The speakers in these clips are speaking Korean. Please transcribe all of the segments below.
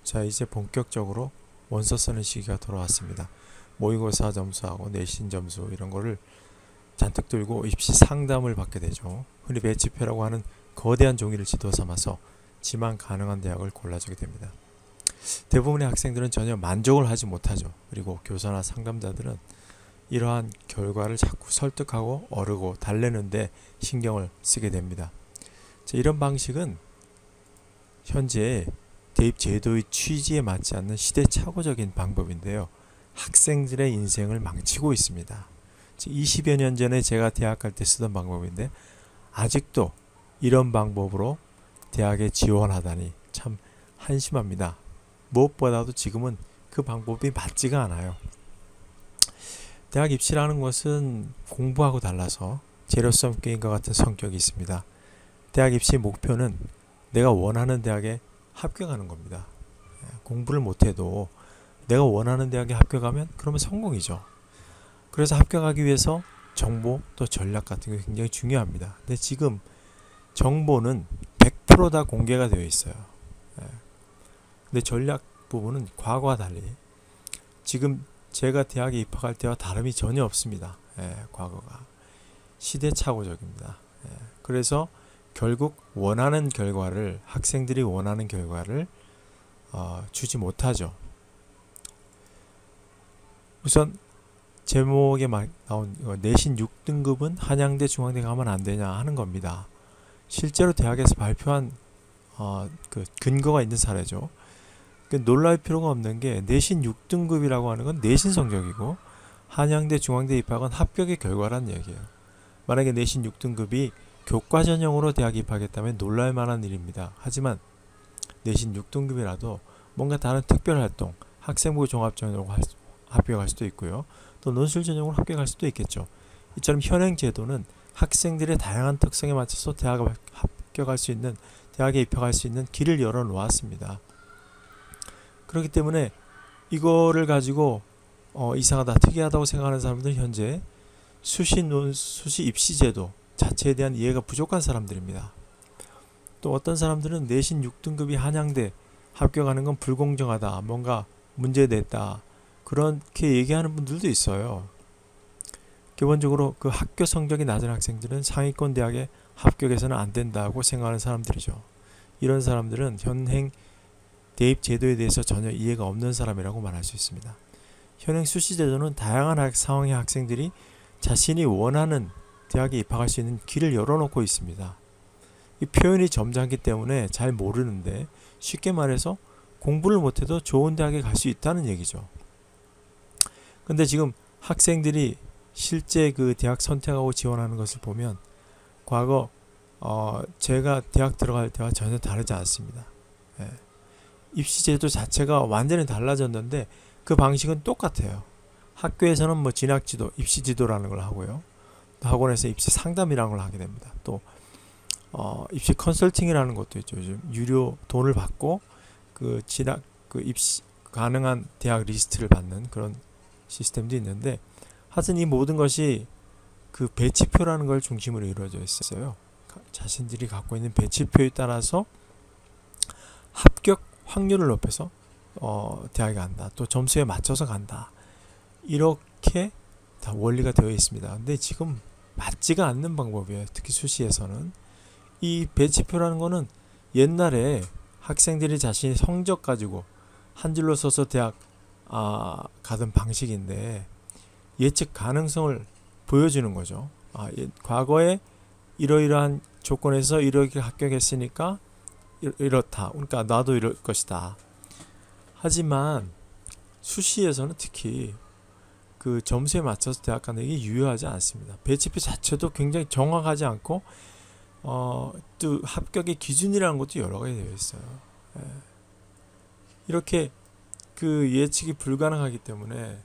자, 이제 본격적으로 원서 쓰는 시기가 돌아왔습니다. 모의고사 점수하고 내신 점수 이런 거를 잔뜩 들고 입시 상담을 받게 되죠. 흔히 배치표라고 하는 거대한 종이를 지도 삼아서 지망 가능한 대학을 골라주게 됩니다. 대부분의 학생들은 전혀 만족을 하지 못하죠. 그리고 교사나 상담자들은 이러한 결과를 자꾸 설득하고 어르고 달래는데 신경을 쓰게 됩니다. 자, 이런 방식은 현재 대입 제도의 취지에 맞지 않는 시대착오적인 방법인데요. 학생들의 인생을 망치고 있습니다. 20여 년 전에 제가 대학 갈 때 쓰던 방법인데 아직도 이런 방법으로 대학에 지원하다니 참 한심합니다. 무엇보다도 지금은 그 방법이 맞지가 않아요. 대학 입시라는 것은 공부하고 달라서 제로섬 게임과 같은 성격이 있습니다. 대학 입시 목표는 내가 원하는 대학에 합격하는 겁니다. 공부를 못해도 내가 원하는 대학에 합격하면 그러면 성공이죠. 그래서 합격하기 위해서 정보 또 전략 같은 게 굉장히 중요합니다. 근데 지금 정보는 100% 다 공개가 되어 있어요. 근데 전략 부분은 과거와 달리 지금 제가 대학에 입학할 때와 다름이 전혀 없습니다. 과거가 시대착오적입니다. 그래서 결국 원하는 결과를 학생들이 원하는 결과를 주지 못하죠. 우선 제목에 나온 내신 6등급은 한양대 중앙대 가면 안 되냐 하는 겁니다. 실제로 대학에서 발표한 그 근거가 있는 사례죠. 놀랄 필요가 없는 게 내신 6등급이라고 하는 건 내신 성적이고 한양대 중앙대 입학은 합격의 결과란 얘기예요. 만약에 내신 6등급이 교과 전형으로 대학 입학했다면 놀랄 만한 일입니다. 하지만 내신 6등급이라도 뭔가 다른 특별활동, 학생부 종합전형으로 합격할 수도 있고요. 또 논술 전형으로 합격할 수도 있겠죠. 이처럼 현행 제도는 학생들의 다양한 특성에 맞춰서 대학에 합격할 수 있는, 대학에 입학할 수 있는 길을 열어 놓았습니다. 그렇기 때문에 이거를 가지고 이상하다, 특이하다고 생각하는 사람들은 현재 수시 입시 제도 자체에 대한 이해가 부족한 사람들입니다. 또 어떤 사람들은 내신 6등급이 한양대 합격하는 건 불공정하다, 뭔가 문제됐다, 그렇게 얘기하는 분들도 있어요. 기본적으로 그 학교 성적이 낮은 학생들은 상위권 대학에 합격해서는 안 된다고 생각하는 사람들이죠. 이런 사람들은 현행 대입 제도에 대해서 전혀 이해가 없는 사람이라고 말할 수 있습니다. 현행 수시 제도는 다양한 상황의 학생들이 자신이 원하는 대학에 입학할 수 있는 길을 열어놓고 있습니다. 이 표현이 점잖기 때문에 잘 모르는데 쉽게 말해서 공부를 못해도 좋은 대학에 갈 수 있다는 얘기죠. 근데 지금 학생들이 실제 그 대학 선택하고 지원하는 것을 보면 과거 제가 대학 들어갈 때와 전혀 다르지 않습니다. 입시제도 자체가 완전히 달라졌는데 그 방식은 똑같아요. 학교에서는 뭐 진학지도, 입시지도라는 걸 하고요. 또 학원에서 입시 상담이라는 걸 하게 됩니다. 또 입시 컨설팅이라는 것도 있죠. 요즘 유료 돈을 받고 그 입시 가능한 대학 리스트를 받는 그런 시스템도 있는데, 하여튼 이 모든 것이 그 배치표라는 걸 중심으로 이루어져 있어요. 자신들이 갖고 있는 배치표에 따라서 합격 확률을 높여서 대학에 간다, 또 점수에 맞춰서 간다, 이렇게 다 원리가 되어 있습니다. 근데 지금 맞지가 않는 방법이에요. 특히 수시에서는 이 배치표라는 거는 옛날에 학생들이 자신의 성적 가지고 한 줄로 써서 대학 가던 방식인데 예측 가능성을 보여주는 거죠. 과거에 이러이러한 조건에서 이렇게 합격했으니까 이렇다, 그러니까 나도 이럴 것이다. 하지만 수시에서는 특히 그 점수에 맞춰서 대학 가는 게 유효하지 않습니다. 배치표 자체도 굉장히 정확하지 않고 또 합격의 기준이라는 것도 여러 가지 되어 있어요. 이렇게 그 예측이 불가능하기 때문에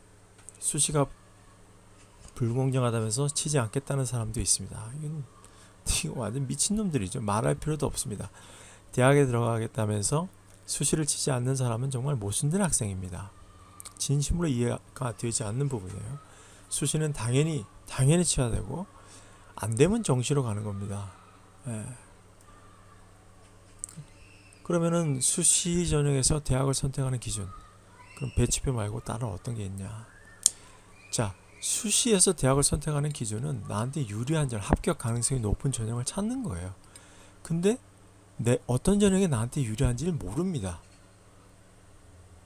수시가 불공정하다면서 치지 않겠다는 사람도 있습니다. 이건 완전 미친놈들이죠. 말할 필요도 없습니다. 대학에 들어가겠다면서 수시를 치지 않는 사람은 정말 모순된 학생입니다. 진심으로 이해가 되지 않는 부분이에요. 수시는 당연히 치야 되고 안 되면 정시로 가는 겁니다. 그러면은 수시 전형에서 대학을 선택하는 기준, 그럼 배치표 말고 다른 어떤 게 있냐? 자, 수시에서 대학을 선택하는 기준은 나한테 유리한 전형, 합격 가능성이 높은 전형을 찾는 거예요. 근데 어떤 전형이 나한테 유리한지를 모릅니다.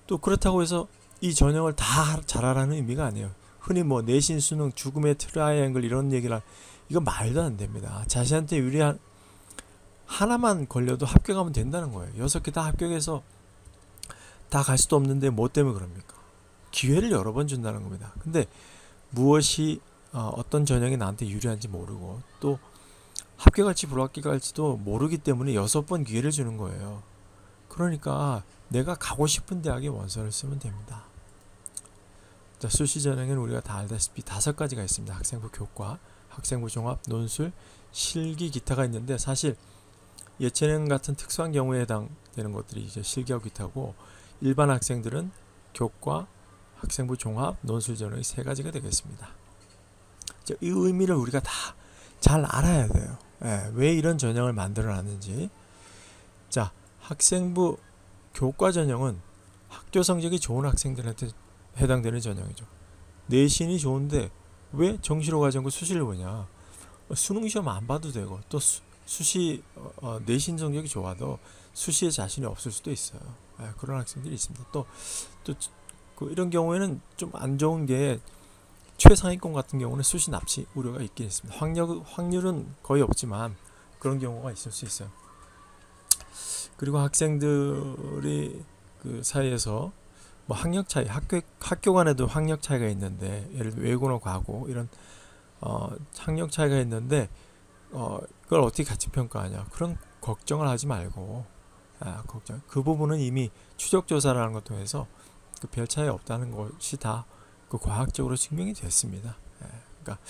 또 그렇다고 해서 이 전형을 다 잘하라는 의미가 아니에요. 흔히 뭐 내신, 수능, 죽음의 트라이앵글 이런 얘기를 이건 말도 안 됩니다. 자신한테 유리한 하나만 걸려도 합격하면 된다는 거예요. 6개 다 합격해서 다 갈 수도 없는데 뭐 때문에 그럽니까? 기회를 여러 번 준다는 겁니다. 근데 무엇이 어떤 전형이 나한테 유리한지 모르고 또 합격할지 불합격할지도 모르기 때문에 6번 기회를 주는 거예요. 그러니까 내가 가고 싶은 대학의 원서를 쓰면 됩니다. 자, 수시 전형에는 우리가 다 알다시피 5가지가 있습니다. 학생부 교과, 학생부 종합, 논술, 실기, 기타가 있는데 사실 예체능 같은 특수한 경우에 해당되는 것들이 이제 실기하고 기타고 일반 학생들은 교과, 학생부 종합, 논술 전형이 3가지가 되겠습니다. 이 의미를 우리가 다 잘 알아야 돼요. 왜 이런 전형을 만들어 놨는지. 자, 학생부 교과 전형은 학교 성적이 좋은 학생들한테 해당되는 전형이죠. 내신이 좋은데 왜 정시로 가지 않고 수시를 보냐? 수능 시험 안 봐도 되고 또 수시 내신 성적이 좋아도 수시에 자신이 없을 수도 있어요. 그런 학생들이 있습니다. 또 이런 경우에는 좀 안 좋은 게 최상위권 같은 경우는 수시 납치 우려가 있긴 있습니다. 확률은 거의 없지만 그런 경우가 있을 수 있어요. 그리고 학생들이 그 사이에서 뭐 학력 차이, 학교 간에도 학력 차이가 있는데 예를 들어 외고나 과고 이런 학력 차이가 있는데 그걸 어떻게 같이 평가하냐, 그런 걱정을 하지 말고 그 부분은 이미 추적조사라는 것 통해서 그 별 차이 없다는 것이 다 그 과학적으로 증명이 됐습니다. 그러니까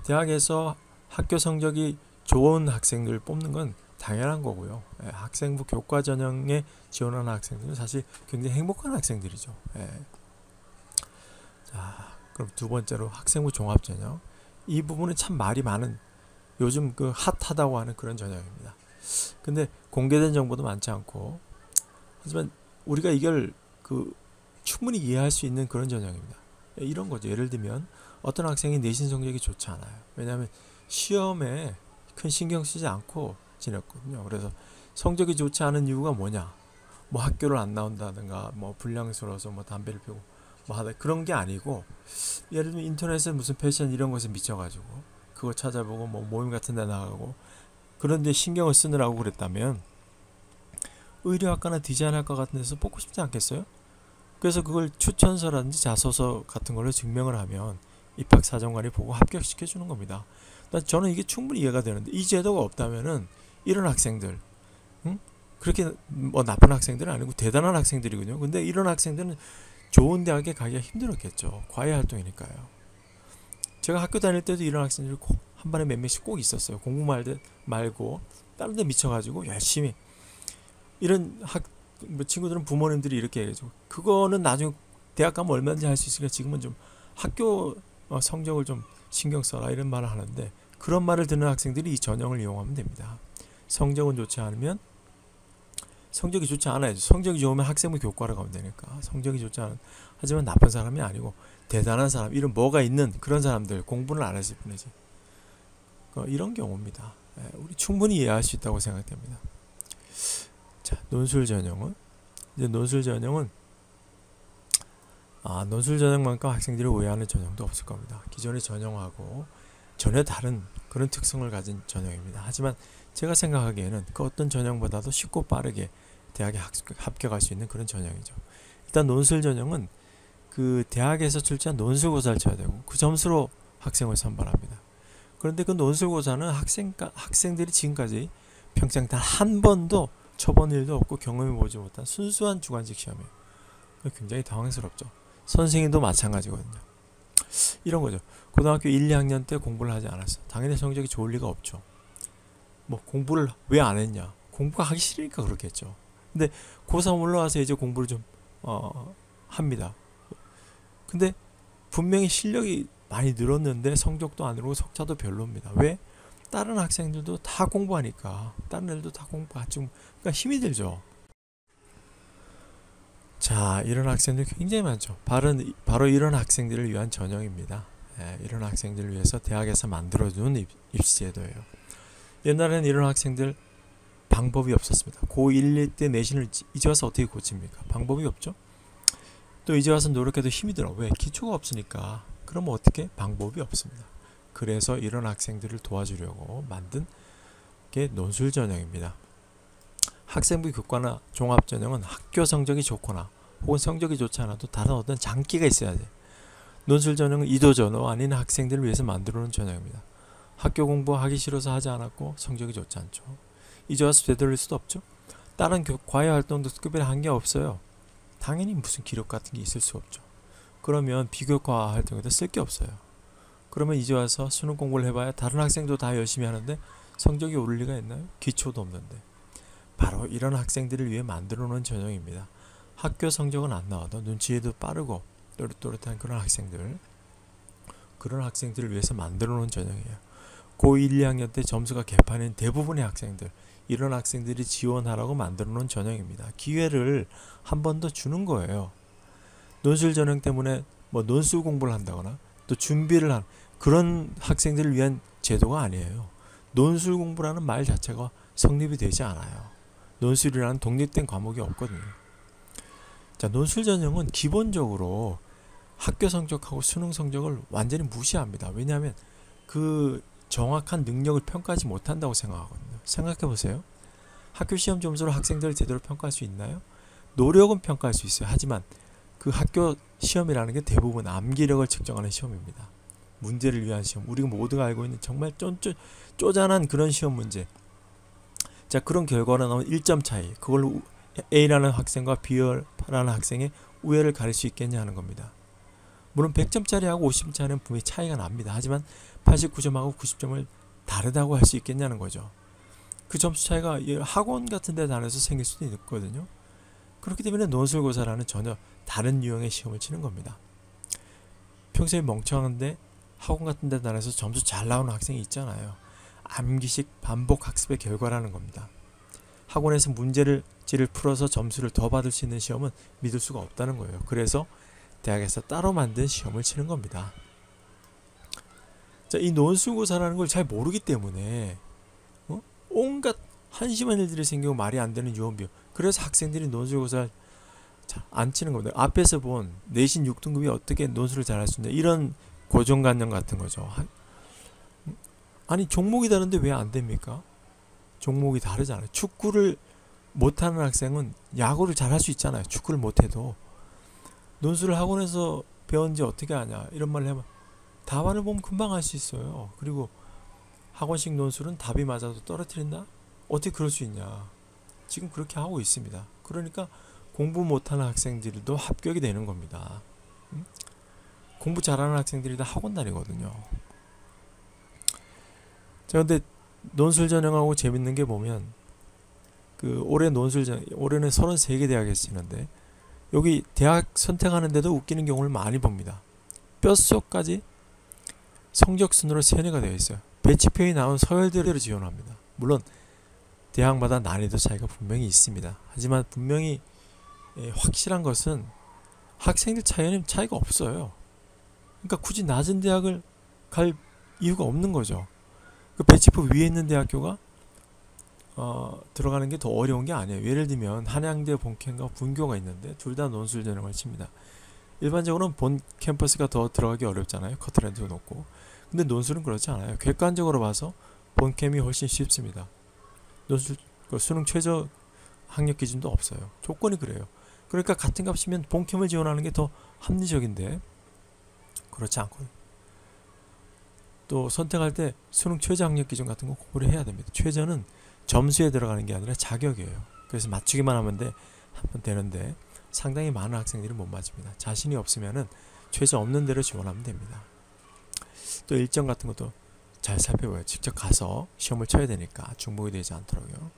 대학에서 학교 성적이 좋은 학생들을 뽑는 건 당연한 거고요. 학생부 교과 전형에 지원하는 학생들은 사실 굉장히 행복한 학생들이죠. 자, 그럼 두 번째로 학생부 종합 전형. 이 부분은 참 말이 많은, 요즘 그 핫하다고 하는 그런 전형입니다. 근데 공개된 정보도 많지 않고, 하지만 우리가 이걸 충분히 이해할 수 있는 그런 전형입니다. 이런 거죠. 예를 들면 어떤 학생이 내신 성적이 좋지 않아요. 왜냐하면 시험에 큰 신경 쓰지 않고 지냈거든요. 그래서 성적이 좋지 않은 이유가 뭐냐? 뭐 학교를 안 나온다든가, 뭐 불량스러워서 뭐 담배를 피우고 뭐 하다, 그런 게 아니고, 예를 들면 인터넷에 무슨 패션 이런 것에 미쳐가지고 그거 찾아보고 뭐 모임 같은 데 나가고 그런데 신경을 쓰느라고 그랬다면 의료학과나 디자인학과 같은 데서 뽑고 싶지 않겠어요? 그래서 그걸 추천서라든지 자소서 같은 걸로 증명을 하면 입학사정관이 보고 합격시켜 주는 겁니다. 저는 이게 충분히 이해가 되는데, 이 제도가 없다면은 이런 학생들, 그렇게 뭐 나쁜 학생들은 아니고 대단한 학생들이군요. 근데 이런 학생들은 좋은 대학에 가기가 힘들었겠죠. 과외활동이니까요. 제가 학교 다닐 때도 이런 학생들이 꼭 한 반에 몇 명씩 꼭 있었어요. 공부 말고 다른 데 미쳐가지고 열심히. 이런 뭐 친구들은 부모님들이 이렇게 얘기하죠. 그거는 나중에 대학 가면 얼마든지 할 수 있으니까 지금은 좀 학교 성적을 좀 신경 써라, 이런 말을 하는데, 그런 말을 듣는 학생들이 이 전형을 이용하면 됩니다. 성적이 좋지 않아야죠. 성적이 좋으면 학생부 교과로 가면 되니까. 성적이 좋지 않은, 하지만 나쁜 사람이 아니고 대단한 사람, 이런 뭐가 있는 그런 사람들, 공부는 안 했을 뿐이지. 이런 경우입니다. 우리 충분히 이해할 수 있다고 생각됩니다. 자, 논술 전형은 논술 전형만큼 학생들이 오해하는 전형도 없을 겁니다. 기존의 전형하고 전혀 다른 그런 특성을 가진 전형입니다. 하지만 제가 생각하기에는 그 어떤 전형보다도 쉽고 빠르게 대학에 합격할 수 있는 그런 전형이죠. 일단 논술 전형은 그 대학에서 출제한 논술고사를 쳐야 되고 그 점수로 학생을 선발합니다. 그런데 그 논술고사는 학생들이 지금까지 평생 단 한 번도 쳐본 일도 없고 경험해보지 못한 순수한 주관식 시험이에요. 굉장히 당황스럽죠. 선생님도 마찬가지거든요. 이런 거죠. 고등학교 1, 2학년 때 공부를 하지 않았어. 당연히 성적이 좋을 리가 없죠. 뭐 공부를 왜 안 했냐? 공부가 하기 싫으니까 그렇겠죠. 근데 고3 올라와서 이제 공부를 좀 합니다. 근데 분명히 실력이 많이 늘었는데 성적도 안 오르고 석차도 별로입니다. 왜? 다른 학생들도 다 공부하니까 다른 애들도 다 공부하지. 그러니까 힘이 들죠. 자, 이런 학생들 굉장히 많죠. 바로 이런 학생들을 위한 전형입니다. 이런 학생들을 위해서 대학에서 만들어둔 입시제도예요. 옛날에는 이런 학생들 방법이 없었습니다. 고1, 2 때 내신을 이제 와서 어떻게 고칩니까? 방법이 없죠. 또 이제 와서 노력해도 힘이 들어. 왜? 기초가 없으니까. 그럼 어떻게? 방법이 없습니다. 그래서 이런 학생들을 도와주려고 만든 게 논술전형입니다. 학생부 교과나 종합전형은 학교 성적이 좋거나 혹은 성적이 좋지 않아도 다른 어떤 장기가 있어야 돼. 논술전형은 이도저도 아닌 학생들을 위해서 만들어 놓은 전형입니다. 학교 공부하기 싫어서 하지 않았고 성적이 좋지 않죠. 이제 와서 되돌릴 수도 없죠. 다른 과외 활동도 특별히 한 게 없어요. 당연히 무슨 기록 같은 게 있을 수 없죠. 그러면 비교과 활동에도 쓸 게 없어요. 그러면 이제 와서 수능 공부를 해봐야 다른 학생도 다 열심히 하는데 성적이 오를 리가 있나요? 기초도 없는데. 바로 이런 학생들을 위해 만들어 놓은 전형입니다. 학교 성적은 안 나와도 눈치에도 빠르고 또렷또렷한 그런 학생들을 위해서 만들어 놓은 전형이에요. 고1, 2학년 때 점수가 개판인 대부분의 학생들, 이런 학생들이 지원하라고 만들어 놓은 전형입니다. 기회를 한 번 더 주는 거예요. 논술 전형 때문에 뭐 논술 공부를 한다거나 또 준비를 한 그런 학생들을 위한 제도가 아니에요. 논술 공부라는 말 자체가 성립이 되지 않아요. 논술이라는 독립된 과목이 없거든요. 자, 논술 전형은 기본적으로 학교 성적하고 수능 성적을 완전히 무시합니다. 왜냐하면 그 정확한 능력을 평가하지 못한다고 생각하거든요. 생각해 보세요. 학교 시험 점수로 학생들을 제대로 평가할 수 있나요? 노력은 평가할 수 있어요. 하지만 그 학교 시험이라는 게 대부분 암기력을 측정하는 시험입니다. 문제를 위한 시험. 우리가 모두가 알고 있는 정말 쪼잔한 그런 시험 문제. 자, 그런 결과가 나오면 1점 차이. 그걸로 A라는 학생과 B라는 학생의 우열을 가릴 수 있겠냐 하는 겁니다. 물론 100점짜리하고 50점짜리는 분명히 차이가 납니다. 하지만 89점하고 90점을 다르다고 할 수 있겠냐는 거죠. 그 점수 차이가 학원 같은 데 다녀서 생길 수도 있거든요. 그렇기 때문에 논술고사라는 전혀 다른 유형의 시험을 치는 겁니다. 평소에 멍청한데 학원 같은 데 다녀서 점수 잘 나오는 학생이 있잖아요. 암기식 반복 학습의 결과라는 겁니다. 학원에서 문제를 풀어서 점수를 더 받을 수 있는 시험은 믿을 수가 없다는 거예요. 그래서 대학에서 따로 만든 시험을 치는 겁니다. 자, 이 논술고사라는 걸 잘 모르기 때문에 온갖 한심한 일들이 생기고 말이 안 되는 유언비어. 그래서 학생들이 논술고사를 안 치는 겁니다. 앞에서 본 내신 6등급이 어떻게 논술을 잘할 수 있냐, 이런 고정관념 같은 거죠. 아니, 종목이 다른데 왜 안 됩니까? 종목이 다르잖아요. 축구를 못하는 학생은 야구를 잘할 수 있잖아요. 축구를 못해도. 논술을 학원에서 배웠는지 어떻게 하냐, 이런 말을 하면 답안을 보면 금방 할 수 있어요. 그리고 학원식 논술은 답이 맞아도 떨어뜨린다? 어떻게 그럴 수 있냐. 지금 그렇게 하고 있습니다. 그러니까 공부 못하는 학생들도 합격이 되는 겁니다. 공부 잘하는 학생들이 다 학원 다니거든요. 자, 근데 논술 전형하고 재밌는 게 보면 올해 논술 전형, 올해는 33개 대학에서 치는데 여기 대학 선택하는데도 웃기는 경우를 많이 봅니다. 뼛속까지 성적순으로 세뇌가 되어 있어요. 배치표에 나온 서열대로 지원합니다. 물론 대학마다 난이도 차이가 분명히 있습니다. 하지만 분명히 확실한 것은 학생들 차이가 없어요. 그러니까 굳이 낮은 대학을 갈 이유가 없는 거죠. 그 배치표 위에 있는 대학교가 들어가는 게 더 어려운 게 아니에요. 예를 들면 한양대 본캠과 분교가 있는데 둘 다 논술 전형을 칩니다. 일반적으로는 본 캠퍼스가 더 들어가기 어렵잖아요. 커트라인도 높고. 근데 논술은 그렇지 않아요. 객관적으로 봐서 본캠이 훨씬 쉽습니다. 논술 수능 최저 학력 기준도 없어요. 조건이 그래요. 그러니까 같은 값이면 본캠을 지원하는 게 더 합리적인데 그렇지 않거든요. 또 선택할 때 수능 최저 학력 기준 같은 거 고려를 해야 됩니다. 최저는 점수에 들어가는 게 아니라 자격이에요. 그래서 맞추기만 하면 되는데 상당히 많은 학생들이 못 맞춥니다. 자신이 없으면은 최저 없는 대로 지원하면 됩니다. 또 일정 같은 것도 잘 살펴봐요. 직접 가서 시험을 쳐야 되니까 중복이 되지 않도록요.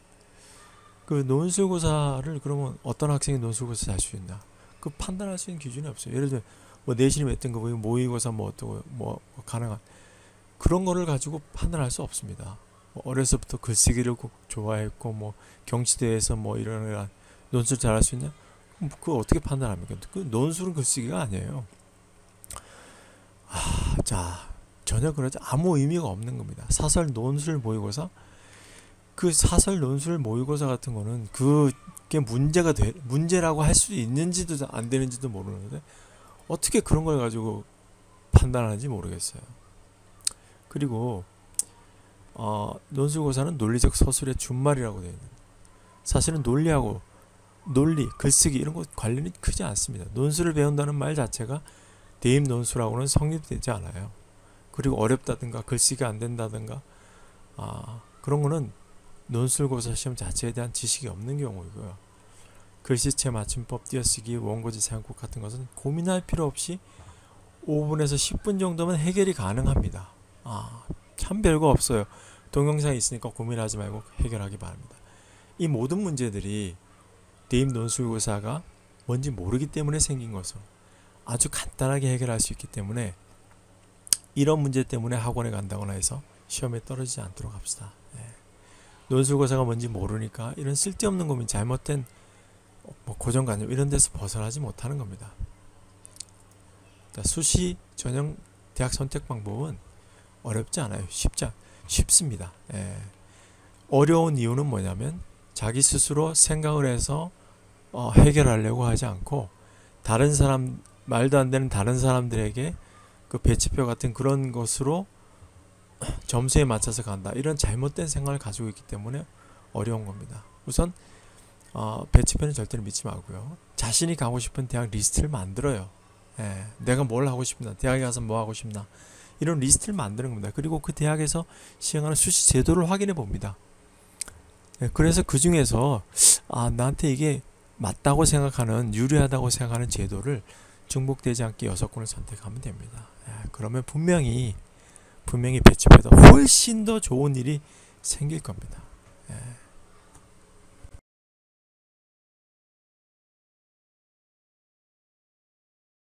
그 논술고사를 그러면 어떤 학생이 논술고사 잘 수 있나? 그 판단할 수 있는 기준이 없어요. 예를 들어 뭐 내신이 몇 등급이고 모의고사 뭐 어떠고 뭐 가능한 그런 거를 가지고 판단할 수 없습니다. 어려서부터 글쓰기를 꼭 좋아했고 뭐 경치대회에서 뭐 이런 논술 잘할 수 있냐? 그거 어떻게 판단합니까? 그 논술은 글쓰기가 아니에요. 자, 전혀 그러지 아무 의미가 없는 겁니다. 사설 논술 모의고사, 그 사설 논술 모의고사 같은 거는 그게 문제라고 할 수 있는지도 안 되는지도 모르는데 어떻게 그런 걸 가지고 판단하는지 모르겠어요. 그리고 논술고사는 논리적 서술의 준말이라고 되어 있는, 사실은 논리, 글쓰기 이런 거 관련이 크지 않습니다. 논술을 배운다는 말 자체가 대입 논술하고는 성립되지 않아요. 그리고 어렵다든가 글쓰기가 안 된다든가 그런 거는 논술고사 시험 자체에 대한 지식이 없는 경우이고요. 글씨체 맞춤법, 띄어쓰기, 원고지 사용법 같은 것은 고민할 필요 없이 5분에서 10분 정도면 해결이 가능합니다. 참 별거 없어요. 동영상이 있으니까 고민하지 말고 해결하기 바랍니다. 이 모든 문제들이 대입 논술고사가 뭔지 모르기 때문에 생긴 것으로 아주 간단하게 해결할 수 있기 때문에 이런 문제 때문에 학원에 간다거나 해서 시험에 떨어지지 않도록 합시다. 논술고사가 뭔지 모르니까 이런 쓸데없는 고민, 잘못된 고정관념 이런 데서 벗어나지 못하는 겁니다. 수시 전형 대학 선택 방법은 어렵지 않아요. 쉽습니다. 어려운 이유는 뭐냐면 자기 스스로 생각을 해서 해결하려고 하지 않고 다른 사람, 말도 안 되는 다른 사람들에게 그 배치표 같은 그런 것으로 점수에 맞춰서 간다, 이런 잘못된 생각을 가지고 있기 때문에 어려운 겁니다. 우선 배치표는 절대로 믿지 말고요. 자신이 가고 싶은 대학 리스트를 만들어요. 내가 뭘 하고 싶나, 대학에 가서 뭐 하고 싶나, 이런 리스트를 만드는 겁니다. 그리고 그 대학에서 시행하는 수시 제도를 확인해 봅니다. 그래서 그 중에서 나한테 이게 맞다고 생각하는, 유리하다고 생각하는 제도를 중복되지 않게 6군을 선택하면 됩니다. 그러면 분명히 배치표에도 훨씬 더 좋은 일이 생길 겁니다.